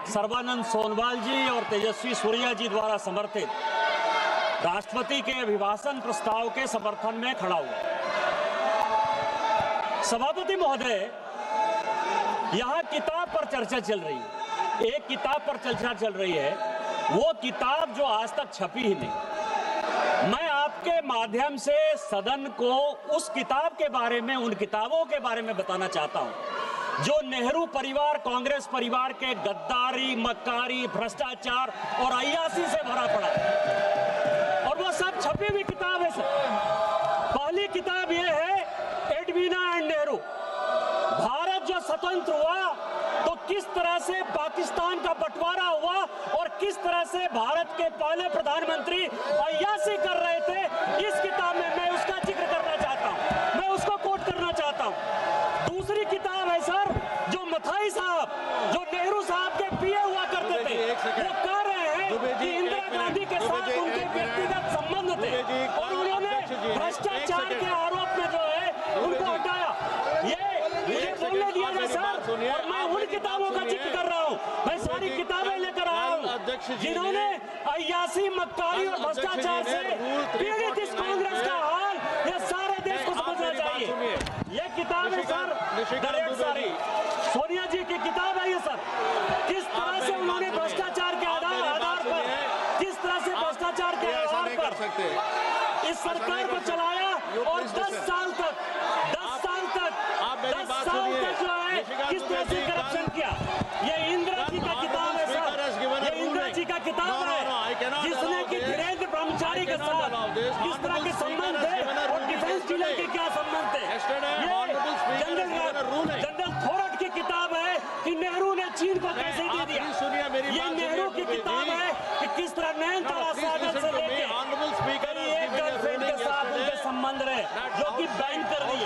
सर्बानंद सोनोवाल जी और तेजस्वी सूर्या जी द्वारा समर्थित राष्ट्रपति के अभिभाषण प्रस्ताव के समर्थन में खड़ा हुआ। सभापति महोदय, यहाँ किताब पर चर्चा चल रही है, एक किताब पर चर्चा चल रही है, वो किताब जो आज तक छपी ही नहीं। मैं आपके माध्यम से सदन को उस किताब के बारे में, उन किताबों के बारे में बताना चाहता हूं जो नेहरू परिवार, कांग्रेस परिवार के गद्दारी, मक्कारी, भ्रष्टाचार और अय्यासी से भरा पड़ा है, और वो सब छपी हुई किताब है सर। पहली किताब ये है एडवीना एंड नेहरू। भारत जो स्वतंत्र हुआ तो किस तरह से पाकिस्तान का बंटवारा हुआ और किस तरह से भारत के पहले प्रधानमंत्री अय्यासी कर रहे थे, इस किताब में मैं उसका जिक्र करना चाहता हूं, मैं उसको कोट करना चाहता हूं। दूसरी किताब है सर, जो मथाई साहब, जो नेहरू साहब के पीए हुआ करते थे, वो कह रहे हैं कि इंदिरा गांधी के साथ उनके व्यक्तिगत संबंध थे और उन्होंने भ्रष्टाचार के आरोप में जो है उनको हटाया। ये मुझे बोलने दिया जाए सर, और मैं उन किताबों का जिक्र कर रहा हूँ, मैं सारी किताबें लेकर आया हूँ जिन्होंने अय्यासी, मक्कारी और भ्रष्टाचार से पीड़ित इस कांग्रेस का हाल ये सारे देश को समझना चाहिए। ये किताब है सर, डायरेक्ट सारी सोनिया जी की किताब है ये सर। किस तरह से उन्होंने भ्रष्टाचार के आधार पर, किस तरह से भ्रष्टाचार के आधार पर इस सरकार को चलाया और 10 साल तक जो है किस तरह से करप्शन किया। ये इंदिरा जी का किताब है सर, ये इंदिरा जी का किताब है जिसने कि धीरेन्द्र ब्रह्मचारी के साथ किस तरह के संबंध थे और डिफेंस डीलर के क्या संबंध थे। ये जनरल थोरट की किताब है कि नेहरू ने चीन को कैसे दे दिया। ये नेहरू की किताब है कि किस तरह नयनतारा सागर से लेके एक गर्लफ्रेंड के साथ उनके संबंध रहे जो कि बैन कर दिए।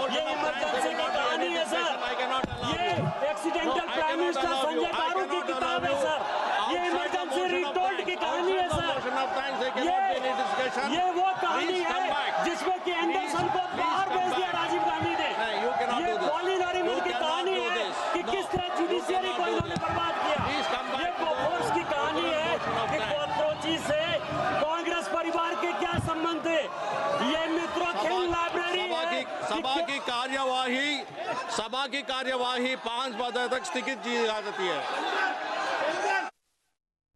ये इमरजेंसी की कहानी है सर, ये एक्सीडेंटल प्राइम मिनिस्टर संजय बारू की किताब है सर, ये इमरजेंसी रिटोल्ड की कहानी है सर, ये वो कहानी है जिसमें कि एंडरसन को बाहर भेज दिया राजीव गांधी ने। ये कॉलिन नरीमन की कहानी है कि किस तरह जुडिशियरी को इन्होंने बर्बाद किया। ये बोफोर्स की कहानी है कि कॉकरोची से कांग्रेस परिवार के क्या संबंध थे। ये मित्रों खेल लाइब्रेरी है। सभा की कार्यवाही 5 बजे तक स्थगित की जा सकती है।